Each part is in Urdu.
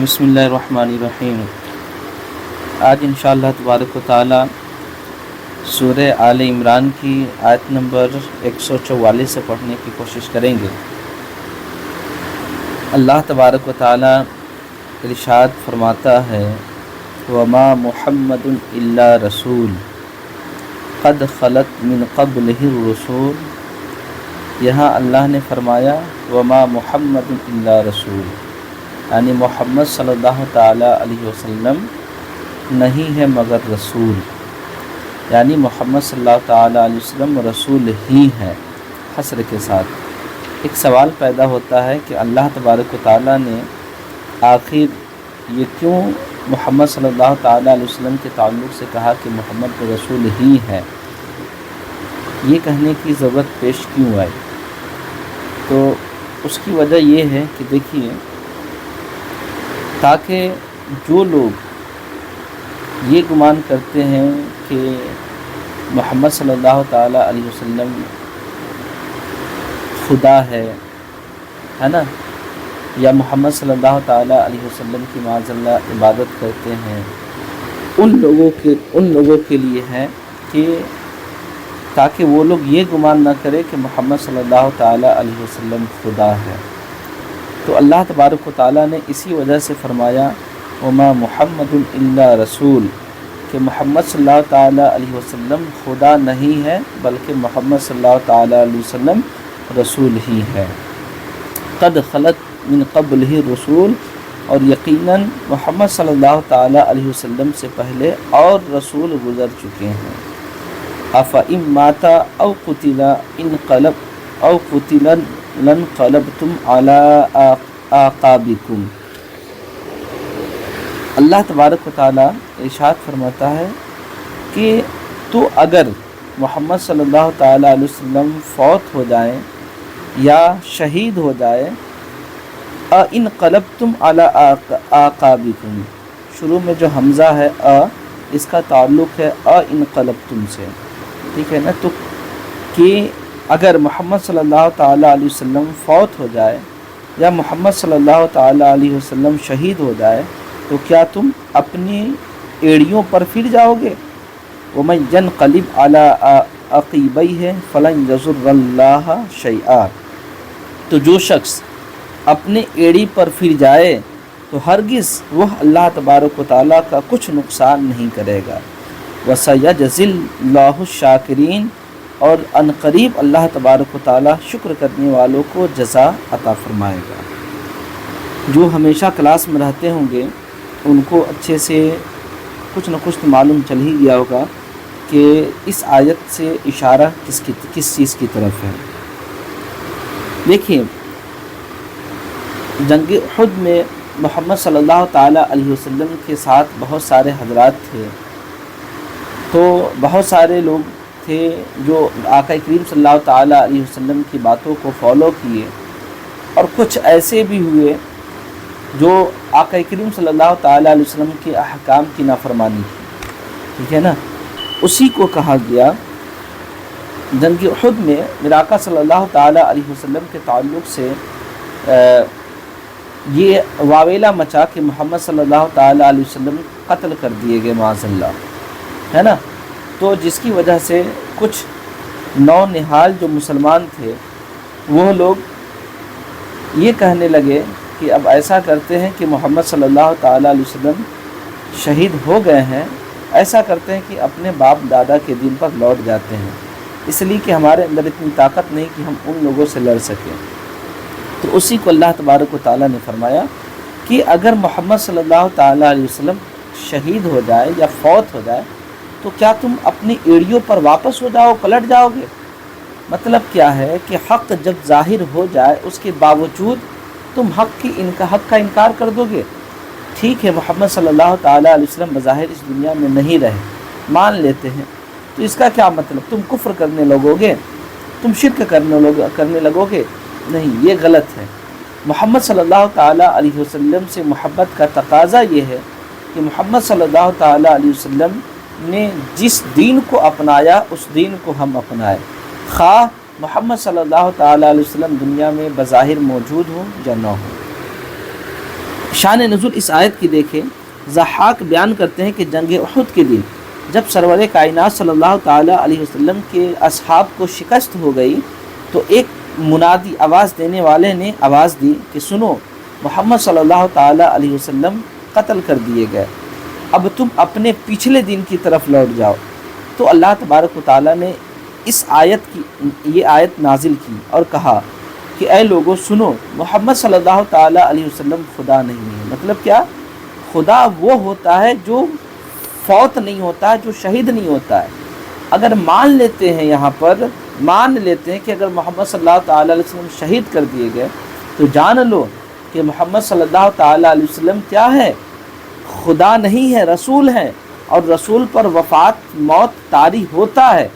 بسم اللہ الرحمن الرحیم۔ آج انشاءاللہ تبارک و تعالی سورہ آل عمران کی آیت نمبر 144 سے پڑھنے کی کوشش کریں گے۔ اللہ تبارک و تعالی ارشاد فرماتا ہے وما محمد الا رسول قد خلت من قبلہ الرسول۔ یہاں اللہ نے فرمایا وما محمد الا رسول، یعنی محمد صلی اللہ تعالیٰ علیہ وسلم نہیں ہے مگر رسول، یعنی محمد صلی اللہ تعالیٰ علیہ وسلم رسول ہی ہے حصر کے ساتھ۔ ایک سوال پیدا ہوتا ہے کہ اللہ تبارک و تعالیٰ نے آخر یہ کیوں محمد صلی اللہ تعالیٰ علیہ وسلم کے تعلق سے کہا کہ محمد تو رسول ہی ہے، یہ کہنے کی ضرورت پیش کیوں آئی؟ تو اس کی وجہ یہ ہے کہ دیکھیے، تاکہ جو لوگ یہ گمان کرتے ہیں کہ محمد صلی اللہ تعالیٰ علیہ وسلم خدا ہے نا، یا محمد صلی اللہ تعالیٰ علیہ وسلم کی معاذ اللہ عبادت کرتے ہیں، ان لوگوں کے لیے ہے کہ تاکہ وہ لوگ یہ گمان نہ کرے کہ محمد صلی اللہ تعالیٰ علیہ وسلم خدا ہے۔ تو اللہ تبارک و تعالیٰ نے اسی وجہ سے فرمایا وما محمد الا رسول، کہ محمد صلی اللہ تعالیٰ علیہ وسلم خدا نہیں ہے بلکہ محمد صلی اللہ تعالیٰ علیہ وسلم رسول ہی ہے۔ قد خلت من قبلہ الرسول، اور یقیناً محمد صلی اللہ تعالیٰ علیہ وسلم سے پہلے اور رسول گزر چکے ہیں۔ افإن مات او قتل لانقلبتم علی اعقابکم۔ اللہ تبارک و تعالیٰ ارشاد فرماتا ہے کہ تو اگر محمد صلی اللہ تعالیٰ علیہ وسلم فوت ہو جائیں یا شہید ہو جائے، انقلبتم علی اعقابکم، شروع میں جو حمزہ ہے اس کا تعلق ہے انقلبتم سے، ٹھیک ہے نا؟ تو کہ اگر محمد صلی اللہ تعالیٰ علیہ وسلم فوت ہو جائے یا محمد صلی اللہ تعالیٰ علیہ وسلم شہید ہو جائے تو کیا تم اپنی ایڑیوں پر پھر جاؤ گے؟ وَمَن يَنْقَلِبْ عَلَىٰ عَقِبَيْهِ فَلَن يَضُرَّ اللَّهَ شَيْئًا، تو جو شخص اپنے ایڑی پر پھر جائے تو ہرگز وہ اللہ تبارک و تعالیٰ کا کچھ نقصان نہیں کرے گا۔ وَسَيَجْزِي اللَّهُ الشَّاكِرِينَ، اور عنقریب اللہ تبارک و تعالیٰ شکر کرنے والوں کو جزا عطا فرمائے گا۔ جو ہمیشہ کلاس میں رہتے ہوں گے ان کو اچھے سے کچھ نہ کچھ تو معلوم چل ہی گیا ہوگا کہ اس آیت سے اشارہ کس چیز کی طرف ہے۔ دیکھیے، جنگ احد میں محمد صلی اللہ تعالیٰ علیہ وسلم کے ساتھ بہت سارے حضرات تھے، تو بہت سارے لوگ تھے جو آقا کریم صلی اللہ تعالیٰ علیہ وسلم کی باتوں کو فالو کیے، اور کچھ ایسے بھی ہوئے جو آقا کریم صلی اللہ تعالیٰ علیہ وسلم کے احکام کی نافرمانی کی، ٹھیک ہے نا؟ اسی کو کہا گیا جنگ احد میں میرے آقا صلی اللہ تعالیٰ علیہ وسلم کے تعلق سے یہ واویلا مچا کہ محمد صلی اللہ تعالیٰ علیہ وسلم قتل کر دیے گئے معاذ اللہ، ہے نا؟ تو جس کی وجہ سے کچھ نو نہال جو مسلمان تھے وہ لوگ یہ کہنے لگے کہ اب ایسا کرتے ہیں کہ محمد صلی اللہ تعالیٰ علیہ وسلم شہید ہو گئے ہیں، ایسا کرتے ہیں کہ اپنے باپ دادا کے دین پر لوٹ جاتے ہیں، اس لیے کہ ہمارے اندر اتنی طاقت نہیں کہ ہم ان لوگوں سے لڑ سکیں۔ تو اسی کو اللہ تبارک و تعالیٰ نے فرمایا کہ اگر محمد صلی اللہ تعالیٰ علیہ وسلم شہید ہو جائے یا فوت ہو جائے تو کیا تم اپنی ایڑیوں پر واپس ہو جاؤ، پلٹ جاؤ گے؟ مطلب کیا ہے کہ حق جب ظاہر ہو جائے اس کے باوجود تم حق کا انکار کر دو گے؟ ٹھیک ہے، محمد صلی اللہ تعالیٰ علیہ وسلم بظاہر اس دنیا میں نہیں رہے، مان لیتے ہیں، تو اس کا کیا مطلب؟ تم کفر کرنے لگو گے، تم شرک کرنے لگو گے؟ نہیں، یہ غلط ہے۔ محمد صلی اللہ تعالیٰ علیہ وسلم سے محبت کا تقاضا یہ ہے کہ محمد صلی اللہ تعالیٰ علیہ وسلم نے جس دین کو اپنایا اس دین کو ہم اپنائیں، خواہ محمد صلی اللہ تعالیٰ علیہ وسلم دنیا میں بظاہر موجود ہو یا نہ ہو۔ شان نزول اس آیت کی دیکھیں، ضحاک بیان کرتے ہیں کہ جنگ احد کے دن جب سرور کائنات صلی اللہ تعالیٰ علیہ وسلم کے اصحاب کو شکست ہو گئی تو ایک منادی آواز دینے والے نے آواز دی کہ سنو، محمد صلی اللہ تعالیٰ علیہ وسلم قتل کر دیے گئے، اب تم اپنے پچھلے دن کی طرف لوٹ جاؤ۔ تو اللہ تبارک و تعالیٰ نے اس یہ آیت نازل کی اور کہا کہ اے لوگوں سنو، محمد صلی اللہ تعالیٰ علیہ وسلم خدا نہیں ہے۔ مطلب کیا؟ خدا وہ ہوتا ہے جو فوت نہیں ہوتا ہے، جو شہید نہیں ہوتا ہے۔ اگر مان لیتے ہیں، یہاں پر مان لیتے ہیں کہ اگر محمد صلی اللہ تعالیٰ علیہ وسلم شہید کر دیے گئے تو جان لو کہ محمد صلی اللہ تعالیٰ علیہ وسلم کیا ہے؟ خدا نہیں ہے، رسول ہے، اور رسول پر وفات موت طاری ہوتا ہے،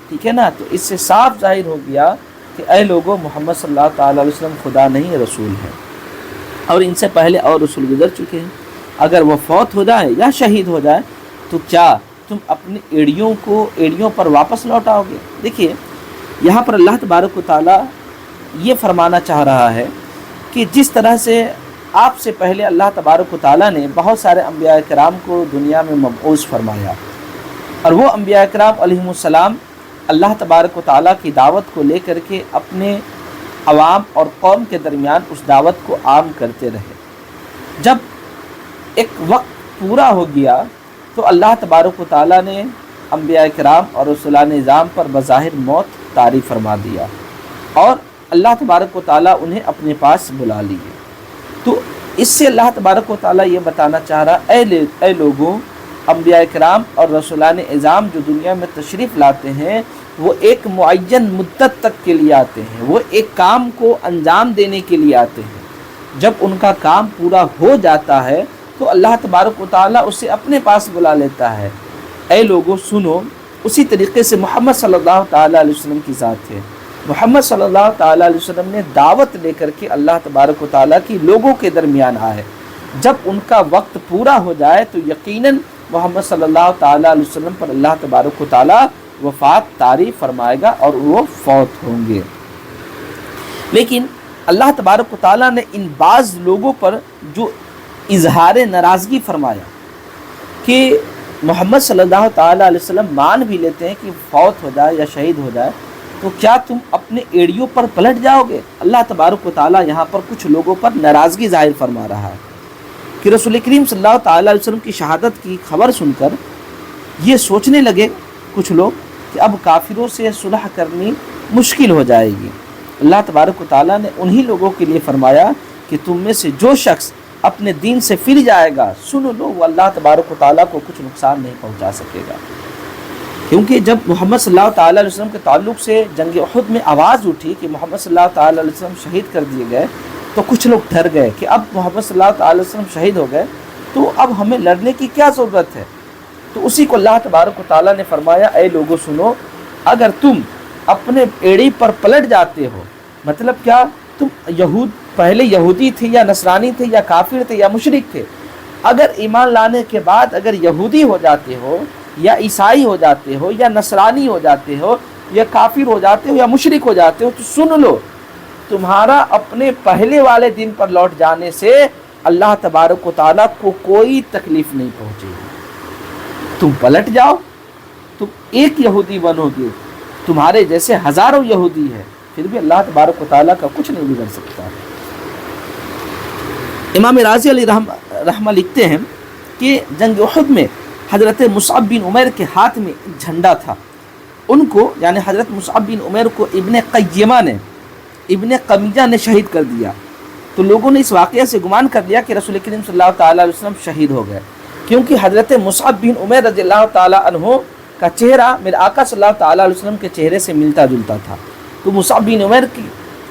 ٹھیک ہے نا؟ تو اس سے صاف ظاہر ہو گیا کہ اے لوگوں، محمد صلی اللہ تعالیٰ علیہ وسلم خدا نہیں، رسول ہے، اور ان سے پہلے اور رسول گزر چکے ہیں۔ اگر وہ فوت ہو جائے یا شہید ہو جائے تو کیا تم اپنی ایڑیوں پر واپس لوٹ آؤ گے؟ دیکھیے یہاں پر اللہ تبارک و تعالیٰ یہ فرمانا چاہ رہا ہے کہ جس طرح سے آپ سے پہلے اللہ تبارک و تعالیٰ نے بہت سارے انبیاء کرام کو دنیا میں مبعوث فرمایا، اور وہ انبیاء کرام علیہم السلام اللہ تبارک و تعالیٰ کی دعوت کو لے کر کے اپنے عوام اور قوم کے درمیان اس دعوت کو عام کرتے رہے۔ جب ایک وقت پورا ہو گیا تو اللہ تبارک و تعالیٰ نے انبیاء کرام اور رسولان نظام پر بظاہر موت طاری فرما دیا، اور اللہ تبارک و تعالیٰ انہیں اپنے پاس بلا لیے۔ تو اس سے اللہ تبارک و تعالیٰ یہ بتانا چاہ رہا اے لوگوں، انبیاء کرام اور رسولان نظام جو دنیا میں تشریف لاتے ہیں وہ ایک معین مدت تک کے لیے آتے ہیں، وہ ایک کام کو انجام دینے کے لیے آتے ہیں۔ جب ان کا کام پورا ہو جاتا ہے تو اللہ تبارک و تعالیٰ اسے اپنے پاس بلا لیتا ہے۔ اے لوگوں سنو، اسی طریقے سے محمد صلی اللہ تعالیٰ علیہ وسلم کی ذات ہے۔ محمد صلی اللہ تعالیٰ علیہ وسلم نے دعوت لے کر کے اللہ تبارک و تعالیٰ کی لوگوں کے درمیان آئے۔ جب ان کا وقت پورا ہو جائے تو یقیناً محمد صلی اللہ تعالیٰ علیہ وسلم پر اللہ تبارک و تعالیٰ وفات طاری فرمائے گا اور وہ فوت ہوں گے۔ لیکن اللہ تبارک و تعالیٰ نے ان بعض لوگوں پر جو اظہار ناراضگی فرمایا کہ محمد صلی اللہ تعالیٰ علیہ وسلم مان بھی لیتے ہیں کہ فوت ہو جائے یا شہید ہو جائے تو کیا تم اپنے ایڑیوں پر پلٹ جاؤ گے؟ اللہ تبارک و تعالیٰ یہاں پر کچھ لوگوں پر ناراضگی ظاہر فرما رہا ہے کہ رسول کریم صلی اللہ تعالیٰ علیہ وسلم کی شہادت کی خبر سن کر یہ سوچنے لگے کچھ لوگ کہ اب کافروں سے صلح کرنی مشکل ہو جائے گی۔ اللہ تبارک و تعالیٰ نے انہی لوگوں کے لیے فرمایا کہ تم میں سے جو شخص اپنے دین سے پھر جائے گا، سن لو، وہ اللہ تبارک و تعالیٰ کو کچھ نقصان نہیں پہنچا سکے گا۔ کیونکہ جب محمد صلی اللہ تعالیٰ علیہ وسلم کے تعلق سے جنگ احد میں آواز اٹھی کہ محمد صلی اللہ تعالیٰ علیہ وسلم شہید کر دیے گئے تو کچھ لوگ ڈر گئے کہ اب محمد صلی اللہ تعالیٰ علیہ وسلم شہید ہو گئے تو اب ہمیں لڑنے کی کیا ضرورت ہے؟ تو اسی کو اللہ تبارک و تعالیٰ نے فرمایا اے لوگوں سنو، اگر تم اپنے ایڑی پر پلٹ جاتے ہو، مطلب کیا؟ تم پہلے یہودی تھے یا نصرانی تھے یا کافر تھے یا مشرک تھے، اگر ایمان لانے کے بعد اگر یہودی ہو جاتے ہو یا عیسائی ہو جاتے ہو یا نصرانی ہو جاتے ہو یا کافر ہو جاتے ہو یا مشرک ہو جاتے ہو تو سن لو، تمہارا اپنے پہلے والے دن پر لوٹ جانے سے اللہ تبارک و تعالیٰ کو کوئی تکلیف نہیں پہنچے گی۔ تم پلٹ جاؤ، تم ایک یہودی بنو گے، تمہارے جیسے ہزاروں یہودی ہیں، پھر بھی اللہ تبارک و تعالیٰ کا کچھ نہیں بگڑ سکتا۔ امام رازی علیہ رحمہ لکھتے ہیں کہ جنگ احد میں حضرت مصعب بن عمیر کے ہاتھ میں ایک جھنڈا تھا، ان کو یعنی حضرت مصعب بن عمیر کو ابن قمیجہ نے شہید کر دیا، تو لوگوں نے اس واقعے سے گمان کر لیا کہ رسول کریم صلی اللہ تعالیٰ علیہ وسلم شہید ہو گئے، کیونکہ حضرت مصعب بن عمیر رضی اللہ تعالیٰ عنہ کا چہرہ میرے آقا صلی اللہ تعالیٰ علیہ وسلم کے چہرے سے ملتا جلتا تھا، تو مصعب بن عمیر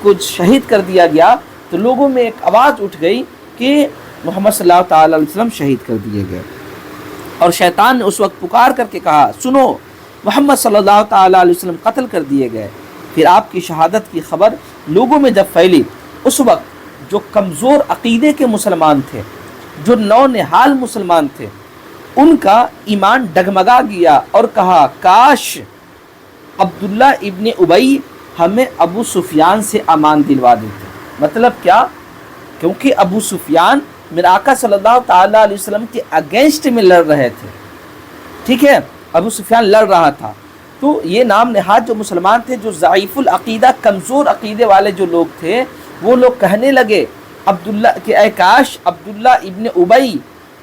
کو شہید کر دیا گیا، تو لوگوں میں ایک آواز اٹھ گئی کہ محمد صلی اللہ تعالیٰ علیہ وسلم شہید کر دیے گئے، اور شیطان نے اس وقت پکار کر کے کہا سنو، محمد صلی اللہ تعالیٰ علیہ وسلم قتل کر دیے گئے۔ پھر آپ کی شہادت کی خبر لوگوں میں جب پھیلی، اس وقت جو کمزور عقیدے کے مسلمان تھے، جو نو نہال مسلمان تھے، ان کا ایمان ڈگمگا گیا اور کہا کاش عبداللہ ابن ابی ہمیں ابو سفیان سے امان دلوا دیتے۔ مطلب کیا؟ کیونکہ ابو سفیان میرے آقا صلی اللہ تعالیٰ علیہ وسلم کے اگینسٹ میں لڑ رہے تھے، ٹھیک ہے، ابو سفیان لڑ رہا تھا، تو یہ نام نہاد جو مسلمان تھے، جو ضعیف العقیدہ، کمزور عقیدے والے جو لوگ تھے، وہ لوگ کہنے لگے عبداللہ کہ اے کاش عبداللہ ابن ابی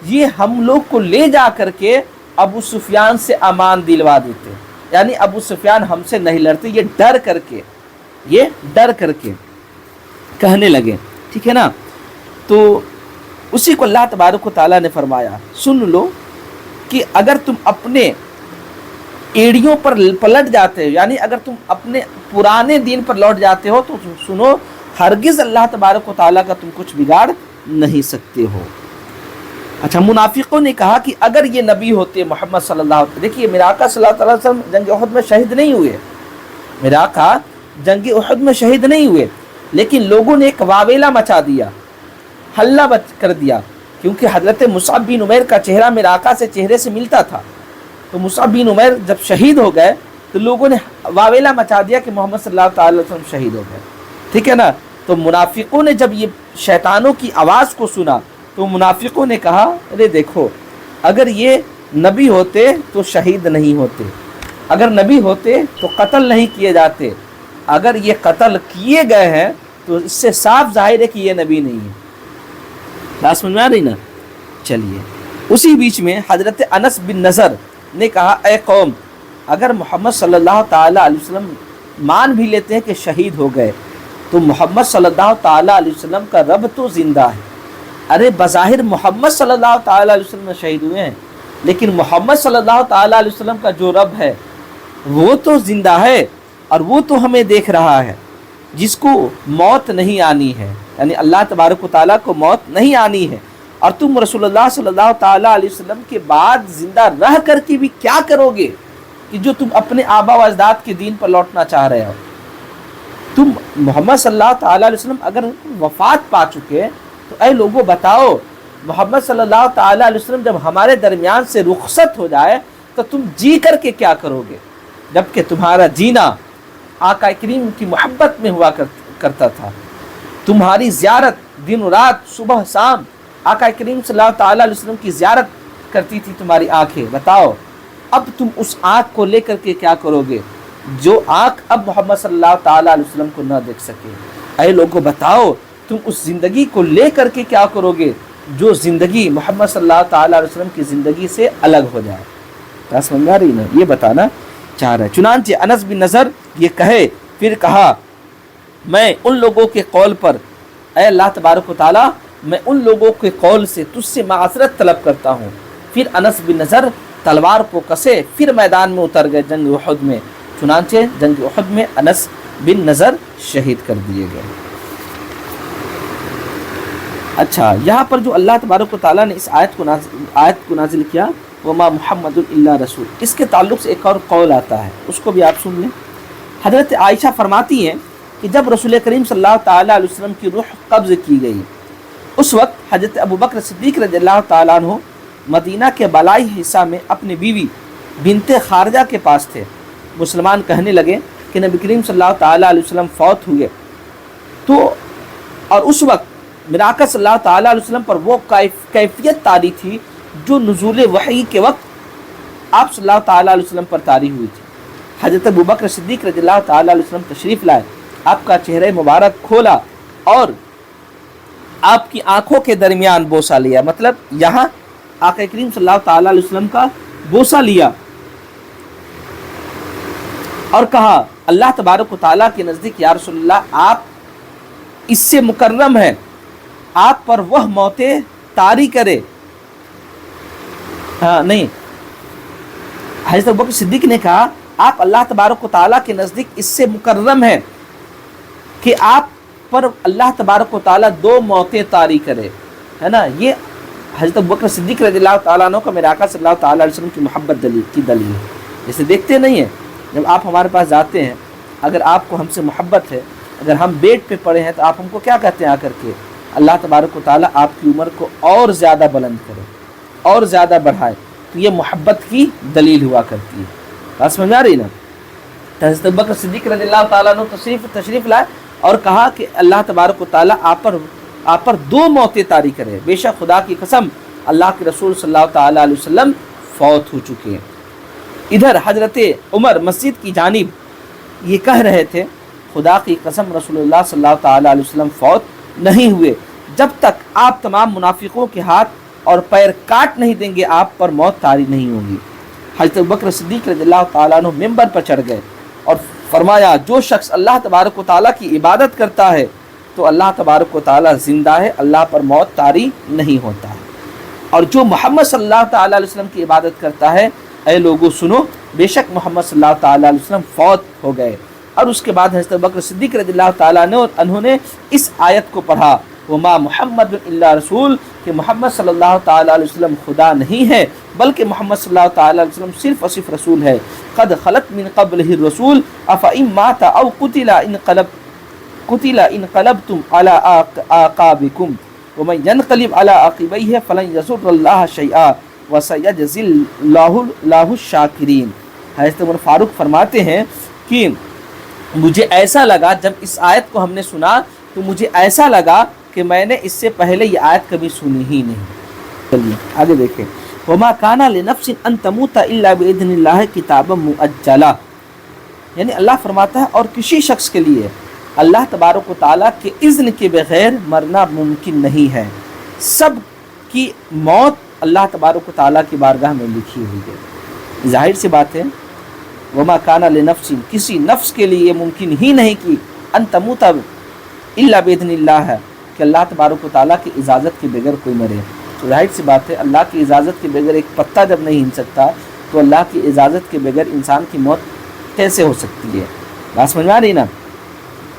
یہ ہم لوگ کو لے جا کر کے ابو سفیان سے امان دلوا دیتے، یعنی ابو سفیان ہم سے نہیں لڑتے، یہ ڈر کر کے کہنے لگے، ٹھیک ہے نا۔ تو اسی کو اللہ تبارک و تعالیٰ نے فرمایا سن لو کہ اگر تم اپنے ایڑیوں پر پلٹ جاتے ہو، یعنی اگر تم اپنے پرانے دین پر لوٹ جاتے ہو، تو سنو ہرگز اللہ تبارک و تعالیٰ کا تم کچھ بگاڑ نہیں سکتے ہو۔ اچھا، منافقوں نے کہا کہ اگر یہ نبی ہوتے محمد صلی اللہ علیہ وسلم، دیکھیے میرے آقا صلی اللہ علیہ وسلم جنگ احد میں شہید نہیں ہوئے، میرے آقا جنگ احد میں شہید نہیں ہوئے، لیکن لوگوں نے ایک واویلا مچا دیا، ہلہ کر دیا، کیونکہ حضرت مصعب بن عمیر کا چہرہ میرے آقا سے چہرے سے ملتا تھا، تو مصعب بن عمیر جب شہید ہو گئے تو لوگوں نے واویلا مچا دیا کہ محمد صلی اللہ تعالی وسلم شہید ہو گئے، ٹھیک ہے نا۔ تو منافقوں نے جب یہ شیطانوں کی آواز کو سنا تو منافقوں نے کہا ارے دیکھو، اگر یہ نبی ہوتے تو شہید نہیں ہوتے، اگر نبی ہوتے تو قتل نہیں کیے جاتے، اگر یہ قتل کیے گئے ہیں تو اس سے صاف ظاہر ہے کہ یہ نبی نہیں ہے۔ بات سمجھ میں آ رہی نا؟ چلیے، اسی بیچ میں حضرت انس بن نضر نے کہا اے قوم، اگر محمد صلی اللہ تعالیٰ علیہ وسلم مان بھی لیتے ہیں کہ شہید ہو گئے تو محمد صلی اللہ تعالیٰ علیہ وسلم کا رب تو زندہ ہے۔ ارے بظاہر محمد صلی اللہ تعالیٰ علیہ وسلم شہید ہوئے ہیں، لیکن محمد صلی اللہ تعالیٰ علیہ وسلم کا جو رب ہے وہ تو زندہ ہے، اور وہ تو ہمیں دیکھ رہا ہے، جس کو موت نہیں آنی ہے، یعنی اللہ تبارک و تعالیٰ کو موت نہیں آنی ہے، اور تم رسول اللہ صلی اللہ تعالیٰ علیہ وسلم کے بعد زندہ رہ کر کے بھی کیا کرو گے کہ جو تم اپنے آبا و اجداد کے دین پر لوٹنا چاہ رہے ہو۔ تم محمد صلی اللہ تعالیٰ علیہ وسلم اگر وفات پا چکے تو اے لوگوں بتاؤ، محمد صلی اللہ تعالیٰ علیہ وسلم جب ہمارے درمیان سے رخصت ہو جائے تو تم جی کر کے کیا کرو گے، جبکہ تمہارا جینا آقا کریم کی محبت میں ہوا کرتا تھا، تمہاری زیارت دن و رات صبح شام آقا کریم صلی اللہ تعالیٰ علیہ وسلم کی زیارت کرتی تھی تمہاری آنکھیں، بتاؤ اب تم اس آنکھ کو لے کر کے کیا کرو گے جو آنکھ اب محمد صلی اللہ تعالیٰ علیہ وسلم کو نہ دیکھ سکے۔ اے لوگوں بتاؤ، تم اس زندگی کو لے کر کے کیا کرو گے جو زندگی محمد صلی اللہ تعالیٰ علیہ وسلم کی زندگی سے الگ ہو جائے۔ کیا سمجھ میں آ رہی نا؟ یہ بتانا چاہ رہا ہے۔ چنانچہ انس بن نضر یہ کہے، پھر کہا میں ان لوگوں کے قول پر، اے اللہ تبارک و تعالیٰ میں ان لوگوں کے قول سے تجھ سے معذرت طلب کرتا ہوں۔ پھر انس بن نضر تلوار کو کسے پھر میدان میں اتر گئے جنگ احد میں، چنانچہ جنگ احد میں انس بن نضر شہید کر دیے گئے۔ اچھا، یہاں پر جو اللہ تبارک و تعالیٰ نے اس آیت کو نازل کیا، وما محمد الا رسول، اس کے تعلق سے ایک اور قول آتا ہے، اس کو بھی آپ سن لیں۔ حضرت عائشہ فرماتی ہیں کہ جب رسول کریم صلی اللہ تعالیٰ علیہ وسلم کی روح قبض کی گئی، اس وقت حضرت ابوبکر صدیق رضی اللہ تعالیٰ عنہ مدینہ کے بالائی حصہ میں اپنی بیوی بنت خارجہ کے پاس تھے۔ مسلمان کہنے لگے کہ نبی کریم صلی اللہ تعالیٰ علیہ وسلم فوت ہوئے، تو اور اس وقت میرے آقا صلی اللہ تعالیٰ علیہ وسلم پر وہ کیفیت طاری تھی جو نزول وحی کے وقت آپ صلی اللہ تعالیٰ علیہ وسلم پر طاری ہوئی تھی۔ حضرت ابوبکر صدیق رضی اللہ تعالیٰ علیہ وسلم تشریف لائے، آپ کا چہرہ مبارک کھولا اور آپ کی آنکھوں کے درمیان بوسہ لیا، مطلب یہاں آقا کریم صلی اللہ تعالیٰ علیہ وسلم کا بوسہ لیا اور کہا اللہ تبارک و تعالیٰ کے نزدیک یا رسول اللہ آپ اس سے مکرم ہیں، آپ پر وہ موتیں طاری کرے۔ نہیں، حضرت ابوبکر صدیق نے کہا آپ اللہ تبارک و تعالیٰ کے نزدیک اس سے مکرم ہیں کہ آپ پر اللہ تبارک و تعالیٰ دو موتیں طاری کرے، ہے نا۔ یہ حضرت ابوبکر صدیق رضی اللہ تعالیٰ عنہ کا میرے آقا صلی اللہ تعالیٰ علیہ وسلم کی محبت کی دلیل ہے۔ جیسے دیکھتے نہیں ہیں، جب آپ ہمارے پاس جاتے ہیں، اگر آپ کو ہم سے محبت ہے، اگر ہم بیڈ پہ پڑے ہیں تو آپ ہم کو کیا کہتے ہیں آ کر کے، اللہ تبارک و تعالیٰ آپ کی عمر کو اور زیادہ بلند کرے، اور زیادہ بڑھائے، تو یہ محبت کی دلیل ہوا کرتی ہے۔ بات سمجھ آ رہی نا؟ حضرت ابوبکر صدیق رضی اللہ تعالیٰ عنہ تشریف لائے اور کہا کہ اللہ تبارک و تعالیٰ آپ پر آپ پر 2 موتیں طاری کرے، بے شک خدا کی قسم اللہ کے رسول صلی اللہ تعالیٰ علیہ وسلم فوت ہو چکے ہیں۔ ادھر حضرت عمر مسجد کی جانب یہ کہہ رہے تھے خدا کی قسم رسول اللہ صلی اللہ تعالیٰ علیہ وسلم فوت نہیں ہوئے، جب تک آپ تمام منافقوں کے ہاتھ اور پیر کاٹ نہیں دیں گے آپ پر موت طاری نہیں ہوگی۔ حضرت ابوبکر صدیق رضی اللہ تعالیٰ عنہ ممبر پر چڑھ گئے اور فرمایا جو شخص اللہ تبارک و تعالیٰ کی عبادت کرتا ہے تو اللہ تبارک و تعالیٰ زندہ ہے، اللہ پر موت طاری نہیں ہوتا ہے، اور جو محمد صلی اللہ تعالیٰ علیہ وسلم کی عبادت کرتا ہے اے لوگو سنو بے شک محمد صلی اللہ تعالیٰ علیہ وسلم فوت ہو گئے۔ اور اس کے بعد حضرت ابوبکر صدیق رضی اللہ تعالیٰ عنہ نے اس آیت کو پڑھا وما محمد الا رسول، کہ محمد صلی اللہ تعالیٰ علیہ وسلم خدا نہیں ہے بلکہ محمد صلی اللہ تعالیٰ علیہ وسلم صرف اور صرف رسول ہے۔ قد خلت من قبلہ الرسول افإن مات او قتل انقلبتم على اعقابکم ومن ينقلب على عقبیہ فلن یضر اللہ شیئا وسیجزی اللہ الشاکرین۔ حضرت عمر فاروق فرماتے ہیں کہ مجھے ایسا لگا جب اس آیت کو ہم نے سنا تو مجھے ایسا لگا کہ میں نے اس سے پہلے یہ آیت کبھی سنی ہی نہیں۔ چلیے آگے دیکھیں وما کان لنفس ان تموت الا باذن اللہ کتابا مؤجلا، یعنی اللہ فرماتا ہے اور کسی شخص کے لیے اللہ تبارک و تعالیٰ کے اذن کے بغیر مرنا ممکن نہیں ہے، سب کی موت اللہ تبارک و تعالیٰ کی بارگاہ میں لکھی ہوئی ہے۔ ظاہر سی بات ہے وما کان لنفس، کسی نفس کے لیے ممکن ہی نہیں کہ ان تموت الا باذن اللہ ہے کہ اللہ تبارک و تعالیٰ کی اجازت کے بغیر کوئی مرے۔ تو ظاہر سی بات ہے اللہ کی اجازت کے بغیر ایک پتا جب نہیں ہل سکتا تو اللہ کی اجازت کے بغیر انسان کی موت کیسے ہو سکتی ہے؟ بات سمجھ میں آ رہی نا؟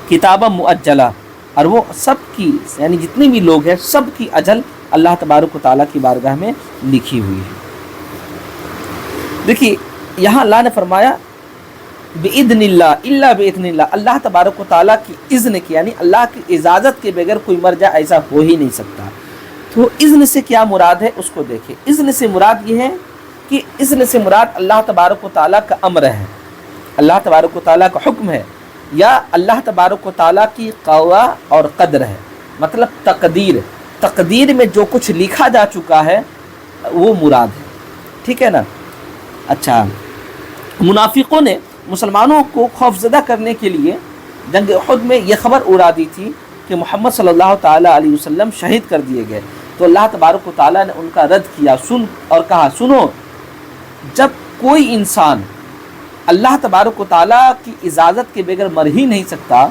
کتابہ مؤجلہ، اور وہ سب کی یعنی جتنے بھی لوگ ہیں سب کی اجل اللہ تبارک و تعالیٰ کی بارگاہ میں لکھی ہوئی ہے۔ دیکھیے یہاں اللہ نے فرمایا بِإِذْنِ اللَّهِ إِلَّا بِإِذْنِ اللَّهِ، اللہ تبارک و تعالیٰ کی اذن کی یعنی اللہ کی اجازت کے بغیر کوئی مر جائے ایسا ہو ہی نہیں سکتا۔ تو اذن سے کیا مراد ہے اس کو دیکھیں۔ اذن سے مراد یہ ہے کہ اذن سے مراد اللہ تبارک و تعالیٰ کا امر ہے، اللہ تبارک و تعالیٰ کا حکم ہے، یا اللہ تبارک و تعالیٰ کی قضا اور قدر ہے، مطلب تقدیر میں جو کچھ لکھا جا چکا ہے وہ مراد ہے، ٹھیک ہے نا؟ اچھا، منافقوں نے مسلمانوں کو خوفزدہ کرنے کے لیے جنگ احد میں یہ خبر اڑا دی تھی کہ محمد صلی اللہ تعالیٰ علیہ وسلم شہید کر دیے گئے، تو اللہ تبارک و تعالیٰ نے ان کا رد کیا اور کہا سنو، جب کوئی انسان اللہ تبارک و تعالیٰ کی اجازت کے بغیر مر ہی نہیں سکتا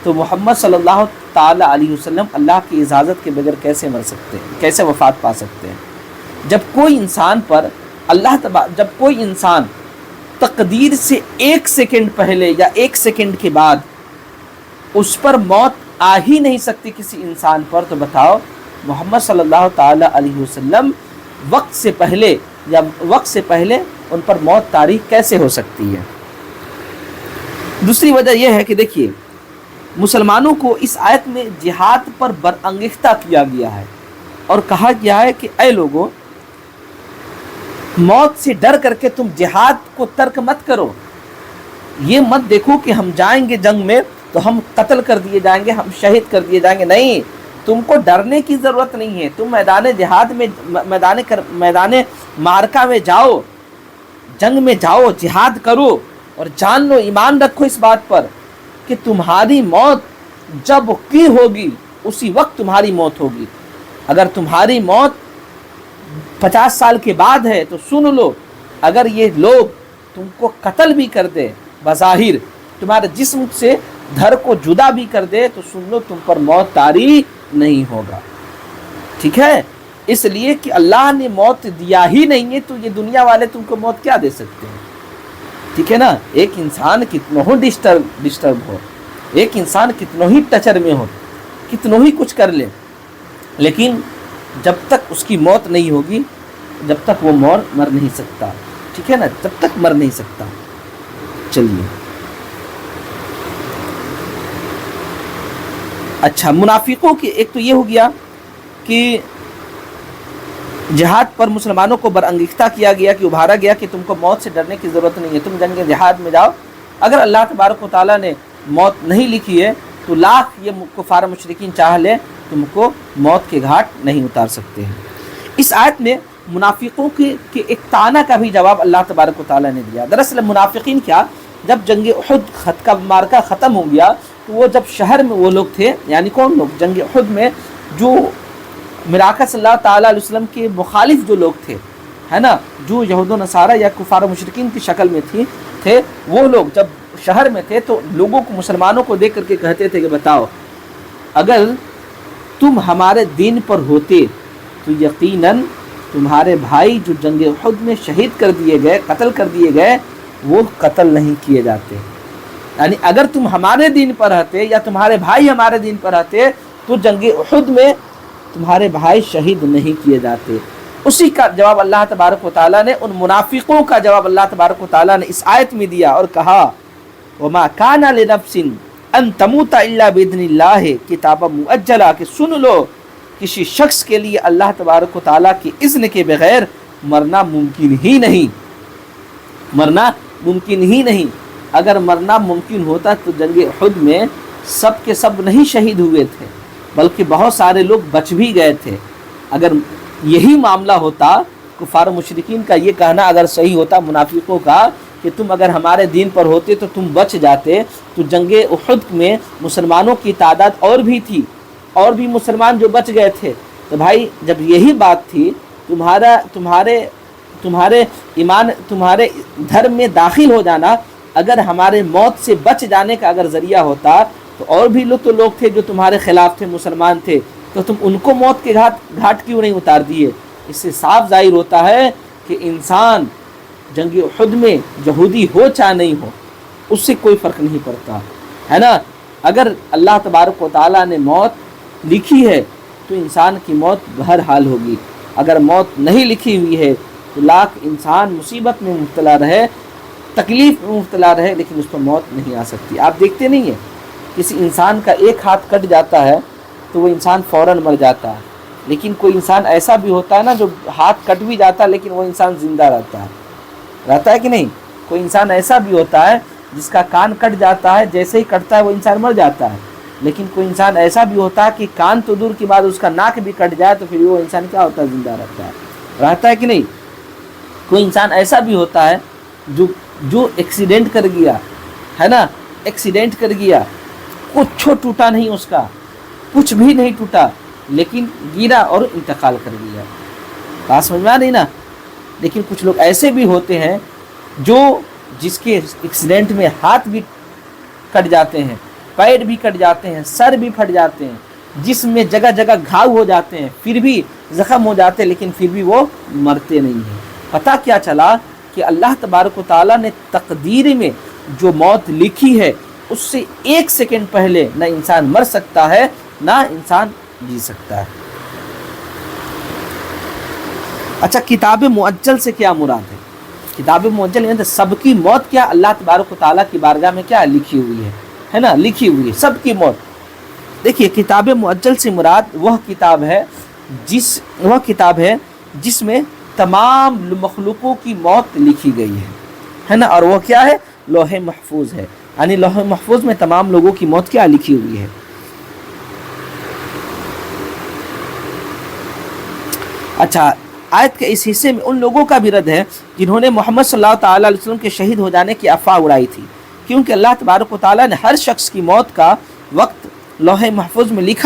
تو محمد صلی اللہ تعالیٰ علیہ وسلم اللہ کی اجازت کے بغیر کیسے مر سکتے ہیں، کیسے وفات پا سکتے ہیں؟ جب کوئی انسان تقدیر سے 1 سیکنڈ پہلے یا 1 سیکنڈ کے بعد اس پر موت آ ہی نہیں سکتی کسی انسان پر، تو بتاؤ محمد صلی اللہ تعالیٰ علیہ وسلم وقت سے پہلے ان پر موت طاری کیسے ہو سکتی ہے؟ دوسری وجہ یہ ہے کہ دیکھیے مسلمانوں کو اس آیت میں جہاد پر برانگیختہ کیا گیا ہے اور کہا گیا ہے کہ اے لوگوں، موت سے ڈر کر کے تم جہاد کو ترک مت کرو، یہ مت دیکھو کہ ہم جائیں گے جنگ میں تو ہم قتل کر دیے جائیں گے، ہم شہید کر دیے جائیں گے، نہیں، تم کو ڈرنے کی ضرورت نہیں ہے، تم میدان جہاد میں میدان معرکہ میں جاؤ، جنگ میں جاؤ، جہاد کرو، اور جان لو، ایمان رکھو اس بات پر کہ تمہاری موت جب کی ہوگی اسی وقت تمہاری موت ہوگی۔ اگر تمہاری موت 50 سال کے بعد ہے تو سن لو، اگر یہ لوگ تم کو قتل بھی کر دے، بظاہر تمہارے جسم سے دھر کو جدا بھی کر دے، تو سن لو تم پر موت طاری نہیں ہوگا، ٹھیک ہے؟ اس لیے کہ اللہ نے موت دیا ہی نہیں ہے تو یہ دنیا والے تم کو موت کیا دے سکتے ہیں، ٹھیک ہے نا؟ ایک انسان کتنا ہی ڈسٹرب ہو، ایک انسان کتنا ہی ٹچر میں ہو، کتنا ہی کچھ کر لے، لیکن جب تک اس کی موت نہیں ہوگی جب تک وہ مر نہیں سکتا، ٹھیک ہے نا؟ جب تک مر نہیں سکتا۔ چلیے اچھا، منافقوں کی ایک تو یہ ہو گیا کہ جہاد پر مسلمانوں کو برانگیختہ کیا گیا، کہ ابھارا گیا کہ تم کو موت سے ڈرنے کی ضرورت نہیں ہے، تم جنگ جہاد میں جاؤ، اگر اللہ تبارک و تعالیٰ نے موت نہیں لکھی ہے تو لاکھ یہ کفار مشرکین چاہ لے تم کو موت کے گھاٹ نہیں اتار سکتے ہیں۔ اس آیت میں منافقوں کے ایک طعنہ کا بھی جواب اللہ تبارک و تعالیٰ نے دیا۔ دراصل منافقین کیا، جب جنگ احد کا معرکہ ختم ہو گیا تو وہ جب شہر میں وہ لوگ تھے، یعنی کون لوگ، جنگ احد میں جو میراث صلی اللہ تعالیٰ علیہ وسلم کے مخالف جو لوگ تھے، ہے نا، جو یہود و نصارہ یا کفار و مشرکین کی شکل میں تھے، وہ لوگ جب شہر میں تھے تو لوگوں کو، مسلمانوں کو دیکھ کر کے کہتے تھے کہ بتاؤ، اگر تم ہمارے دین پر ہوتے تو یقیناً تمہارے بھائی جو جنگ احد میں شہید کر دیے گئے، قتل کر دیے گئے، وہ قتل نہیں کیے جاتے۔ یعنی اگر تم ہمارے دین پر رہتے یا تمہارے بھائی ہمارے دین پر رہتے تو جنگ احد میں تمہارے بھائی شہید نہیں کیے جاتے۔ اسی کا جواب اللہ تبارک و تعالیٰ نے، ان منافقوں کا جواب اللہ تبارک و تعالیٰ نے اس آیت میں دیا اور کہا وَمَا كَانَ لِنَفْسٍ أَن تَمُوتَ إِلَّا بِإِذْنِ اللَّهِ کتابا مؤجلہ، کہ سن لو کسی شخص کے لیے اللہ تبارک و تعالیٰ کی اذن کے بغیر مرنا ممکن ہی نہیں، مرنا ممکن ہی نہیں۔ اگر مرنا ممکن ہوتا تو جنگ احد میں سب کے سب نہیں شہید ہوئے تھے، بلکہ بہت سارے لوگ بچ بھی گئے تھے۔ اگر یہی معاملہ ہوتا، کفار و مشرکین کا یہ کہنا اگر صحیح ہوتا، منافقوں کا، کہ تم اگر ہمارے دین پر ہوتے تو تم بچ جاتے، تو جنگ احد میں مسلمانوں کی تعداد اور بھی تھی، اور بھی مسلمان جو بچ گئے تھے۔ تو بھائی جب یہی بات تھی، تمہارے ایمان، تمہارے دھرم میں داخل ہو جانا اگر ہمارے موت سے بچ جانے کا اگر ذریعہ ہوتا، تو اور بھی لوگ تھے جو تمہارے خلاف تھے، مسلمان تھے، تو تم ان کو موت کے گھاٹ کیوں نہیں اتار دیے؟ اس سے صاف ظاہر ہوتا ہے کہ انسان جنگ احد میں یہودی ہو چاہے نہیں ہو، اس سے کوئی فرق نہیں پڑتا، ہے نا۔ اگر اللہ تبارک و تعالیٰ نے موت لکھی ہے تو انسان کی موت بہرحال ہوگی، اگر موت نہیں لکھی ہوئی ہے تو لاکھ انسان مصیبت میں مبتلا رہے، تکلیف میں مبتلا رہے، لیکن اس پر موت نہیں آ سکتی۔ آپ دیکھتے نہیں ہیں کسی انسان کا ایک ہاتھ کٹ جاتا ہے تو وہ انسان فوراً مر جاتا ہے، لیکن کوئی انسان ایسا بھی ہوتا ہے نا جو ہاتھ کٹ بھی جاتا ہے لیکن وہ انسان زندہ رہتا ہے کہ نہیں؟ کوئی انسان ایسا بھی ہوتا ہے جس کا کان کٹ جاتا ہے، جیسے ہی کٹتا ہے وہ انسان مر جاتا ہے، لیکن کوئی انسان ایسا بھی ہوتا ہے کہ کان تو دور کی بات، اس کا ناک بھی کٹ جائے تو پھر وہ انسان کیا ہوتا ہے؟ زندہ رہتا ہے کہ نہیں؟ کوئی انسان ایسا بھی ہوتا ہے جو ایکسیڈنٹ کر گیا، ہے نا، ایکسیڈنٹ کر گیا، کچھ ٹوٹا نہیں، اس کا کچھ بھی نہیں ٹوٹا، لیکن گرا اور انتقال کر گیا۔ بات سمجھ میں آ رہی نا؟ لیکن کچھ لوگ ایسے بھی ہوتے ہیں جس کے ایکسیڈنٹ میں ہاتھ بھی کٹ جاتے ہیں، پیر بھی کٹ جاتے ہیں، سر بھی پھٹ جاتے ہیں، جسم میں جگہ جگہ گھاؤ ہو جاتے ہیں، پھر بھی زخم ہو جاتے ہیں، لیکن پھر بھی وہ مرتے نہیں ہیں۔ پتہ کیا چلا کہ اللہ تبارک و تعالیٰ نے تقدیر میں جو موت لکھی ہے اس سے ایک سیکنڈ پہلے نہ انسان مر سکتا ہے نہ انسان جی سکتا ہے۔ اچھا، کتاب معجل سے کیا مراد ہے؟ کتاب معجل یعنی سب کی موت کیا اللہ تبارک و تعالیٰ کی بارگاہ میں کیا لکھی ہوئی ہے نا، لکھی ہوئی ہے سب کی موت۔ دیکھیے، کتاب معجل سے مراد وہ کتاب ہے جس میں تمام مخلوقوں کی موت لکھی گئی ہے نا، اور وہ کیا ہے؟ لوح محفوظ ہے، یعنی لوح محفوظ میں تمام لوگوں کی موت کیا لکھی ہوئی ہے۔ اچھا، آیت کے اس حصے میں ان لوگوں کا بھی رد ہے جنہوں نے محمد صلی اللہ تعالیٰ علیہ وسلم کے شہید ہو جانے کی افواہ اڑائی تھی، کیونکہ اللہ تبارک و تعالیٰ نے ہر شخص کی موت کا وقت لوح محفوظ میں لکھ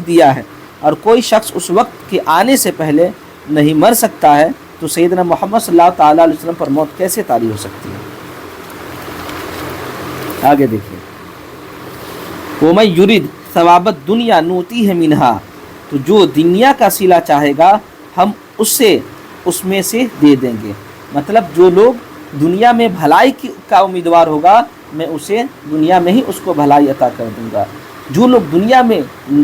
دیا ہے، اور کوئی شخص اس وقت کے آنے سے پہلے نہیں مر سکتا ہے، تو سیدنا محمد صلی اللہ تعالیٰ علیہ وسلم پر موت کیسے طاری ہو سکتی ہے؟ آگے دیکھیں، وَمَن يُرِدْ ثَوَابَ الدُّنْيَا نُؤْتِهِ مِنْهَا، تو جو دنیا کا صلہ چاہے گا ہم اسے اس میں سے دے دیں گے۔ مطلب جو لوگ دنیا میں بھلائی کا امیدوار ہوگا میں اسے دنیا میں ہی اس کو بھلائی عطا کر دوں گا، جو لوگ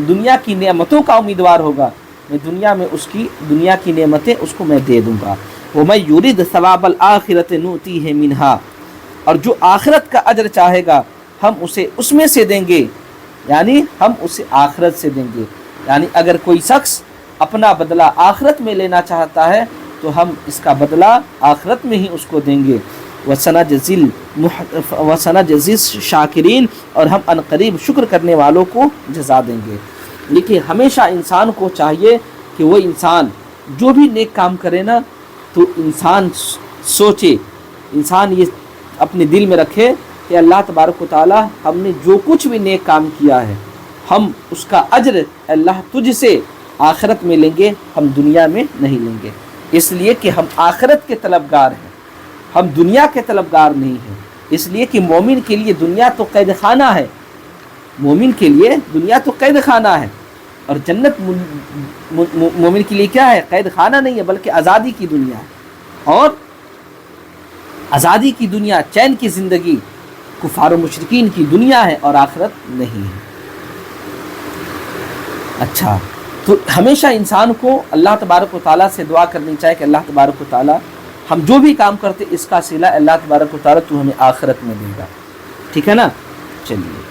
دنیا کی نعمتوں کا امیدوار ہوگا میں دنیا کی نعمتیں اس کو میں دے دوں گا۔ وَمَن يُرِدْ ثَوَابَ الْآخِرَةِ نُؤْتِهِ مِنْهَا، اور جو آخرت کا اجر چاہے گا ہم اسے اس میں سے دیں گے، یعنی ہم اسے آخرت سے دیں گے۔ یعنی اگر کوئی شخص اپنا بدلہ آخرت میں لینا چاہتا ہے تو ہم اس کا بدلہ آخرت میں ہی اس کو دیں گے۔ وَسَنَجْزِي الشَّاكِرِينَ، اور ہم عنقریب شکر کرنے والوں کو جزا دیں گے۔ لیکن ہمیشہ انسان کو چاہیے کہ وہ انسان جو بھی نیک کام کرے نا تو انسان سوچے، انسان یہ اپنے دل میں رکھے کہ اللہ تبارک و تعالیٰ ہم نے جو کچھ بھی نیک کام کیا ہے ہم اس کا اجر اللہ تجھ سے آخرت میں لیں گے، ہم دنیا میں نہیں لیں گے، اس لیے کہ ہم آخرت کے طلبگار ہیں، ہم دنیا کے طلبگار نہیں ہیں۔ اس لیے کہ مومن کے لیے دنیا تو قید خانہ ہے، مومن کے لیے دنیا تو قید خانہ ہے، اور جنت مومن کے لیے کیا ہے؟ قید خانہ نہیں ہے بلکہ آزادی کی دنیا ہے، اور آزادی کی دنیا، چین کی زندگی کفار و مشرکین کی دنیا ہے اور آخرت نہیں ہے۔ اچھا، تو ہمیشہ انسان کو اللہ تبارک و تعالیٰ سے دعا کرنی چاہیے کہ اللہ تبارک و تعالیٰ ہم جو بھی کام کرتے اس کا صلہ اللہ تبارک و تعالیٰ تو ہمیں آخرت میں دے گا، ٹھیک ہے نا؟ چلیے،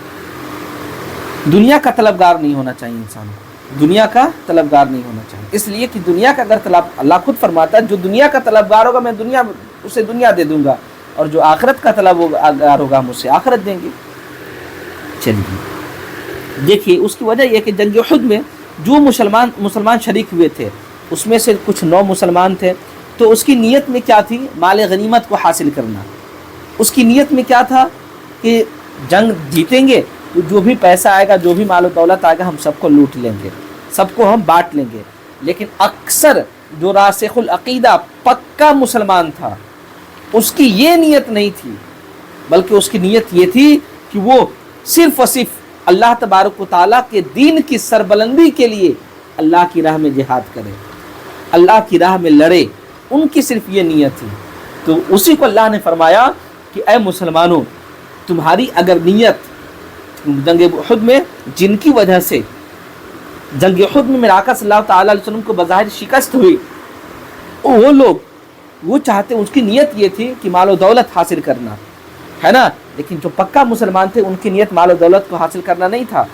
دنیا کا طلبگار نہیں ہونا چاہیے انسان کو، دنیا کا طلبگار نہیں ہونا چاہیے، اس لیے کہ دنیا کا اگر اللہ خود فرماتا ہے جو دنیا کا طلبگار ہوگا میں اسے دنیا دے دوں گا، اور جو آخرت کا طلبگار ہوگا ہم اسے آخرت دیں گے۔ چلیے دیکھیے، اس کی وجہ یہ کہ جنگ احد میں جو مسلمان شریک ہوئے تھے اس میں سے کچھ 9 مسلمان تھے، تو اس کی نیت میں کیا تھی؟ مال غنیمت کو حاصل کرنا۔ اس کی نیت میں کیا تھا کہ جنگ جیتیں گے تو جو بھی پیسہ آئے گا، جو بھی مال و دولت آئے گا، ہم سب کو لوٹ لیں گے، سب کو ہم بانٹ لیں گے۔ لیکن اکثر جو راسخ العقیدہ پکا مسلمان تھا اس کی یہ نیت نہیں تھی، بلکہ اس کی نیت یہ تھی کہ وہ صرف اور صرف اللہ تبارک و تعالیٰ کے دین کی سربلندی کے لیے اللہ کی راہ میں جہاد کرے، اللہ کی راہ میں لڑے، ان کی صرف یہ نیت تھی۔ تو اسی کو اللہ نے فرمایا کہ اے مسلمانوں، تمہاری اگر نیت جنگ احد میں جن کی وجہ سے جنگ احد میں میرے آقا صلی اللہ تعالیٰ علیہ وسلم کو بظاہر شکست ہوئی، وہ لوگ وہ چاہتے، اس کی نیت یہ تھی کہ مال و دولت حاصل کرنا ہے نا، لیکن جو پکا مسلمان تھے ان کی نیت مال و دولت کو حاصل کرنا نہیں تھا۔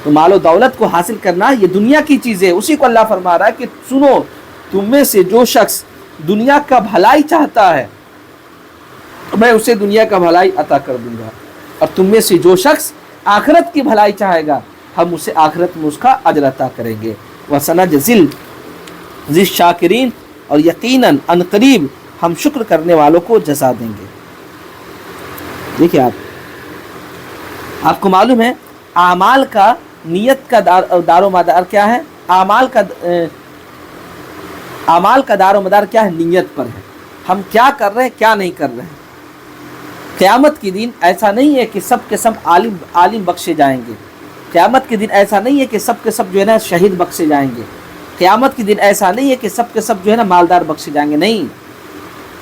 تو مال و دولت کو حاصل کرنا یہ دنیا کی چیز ہے، اسی کو اللہ فرما رہا ہے کہ سنو، تم میں سے جو شخص دنیا کا بھلائی چاہتا ہے تو میں اسے دنیا کا بھلائی عطا کر دوں گا، اور تم میں سے جو شخص آخرت کی بھلائی چاہے گا ہم اسے آخرت میں اس کا اجر عطا کریں گے۔ وَسَنَجْزِي الشَّاكِرِينَ، اور یقیناً ان قریب ہم شکر کرنے والوں کو جزا دیں گے۔ دیکھیں آپ کو معلوم ہے اعمال کا نیت کا دار و مدار کیا ہے؟ اعمال کا دار و مدار کیا ہے؟ نیت پر ہے، ہم کیا کر رہے ہیں کیا نہیں کر رہے ہیں۔ قیامت کے دن ایسا نہیں ہے کہ سب کے سب عالم بخشے جائیں گے، قیامت کے دن ایسا نہیں ہے کہ سب کے سب جو ہے نا شہید بخشے جائیں گے، قیامت کے دن ایسا نہیں ہے کہ سب کے سب جو ہے نا مالدار بخشے جائیں گے، نہیں۔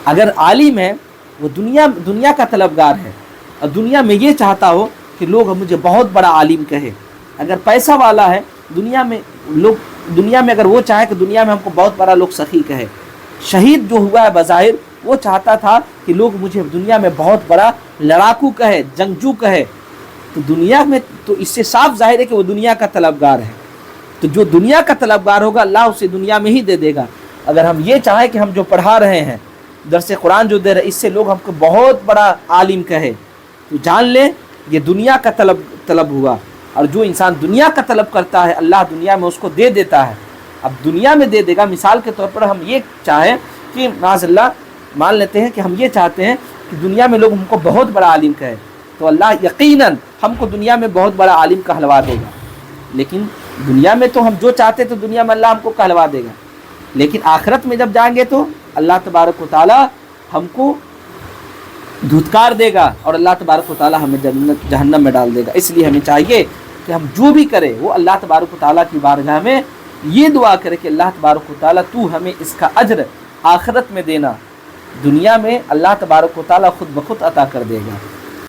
اگر عالم ہے وہ دنیا کا طلبگار ہے اور دنیا میں یہ چاہتا ہو کہ لوگ مجھے بہت بڑا عالم کہے، اگر پیسہ والا ہے دنیا میں اگر وہ چاہے کہ دنیا میں ہم کو بہت بڑا لوگ سخی کہے، شہید جو ہوا ہے بظاہر وہ چاہتا تھا کہ لوگ مجھے دنیا میں بہت بڑا لڑاکو کہے، جنگجو کہے، تو دنیا میں تو اس سے صاف ظاہر ہے کہ وہ دنیا کا طلبگار ہے۔ تو جو دنیا کا طلبگار ہوگا اللہ اسے دنیا میں ہی دے دے گا۔ اگر ہم یہ چاہیں کہ ہم جو پڑھا رہے ہیں، درس قرآن جو دے رہے، اس سے لوگ ہم کو بہت بڑا عالم کہے، تو جان لے یہ دنیا کا طلب ہوا، اور جو انسان دنیا کا طلب کرتا ہے اللہ دنیا میں اس کو دے دیتا ہے۔ اب دنیا میں دے دے گا، مثال کے طور پر ہم یہ چاہیں کہ معاذ اللہ مان لیتے ہیں کہ ہم یہ چاہتے ہیں کہ دنیا میں لوگ ہم کو بہت بڑا عالم کہے، تو اللہ یقیناً ہم کو دنیا میں بہت بڑا عالم کہلوا دے گا۔ لیکن دنیا میں تو ہم جو چاہتے ہیں تو دنیا میں اللہ ہم کو کہلوا دے گا، لیکن آخرت میں جب جائیں گے تو اللہ تبارک و تعالی ہم کو دھتکار دے گا، اور اللہ تبارک و تعالی ہمیں جہنم میں ڈال دے گا۔ اس لیے ہمیں چاہیے کہ ہم جو بھی کریں وہ اللہ تبارک و تعالی کی بارگاہ میں یہ دعا کرے کہ اللہ تبارک و تعالی تو ہمیں اس کا اجر آخرت میں دینا، دنیا میں اللہ تبارک و تعالی خود بخود عطا کر دے گا۔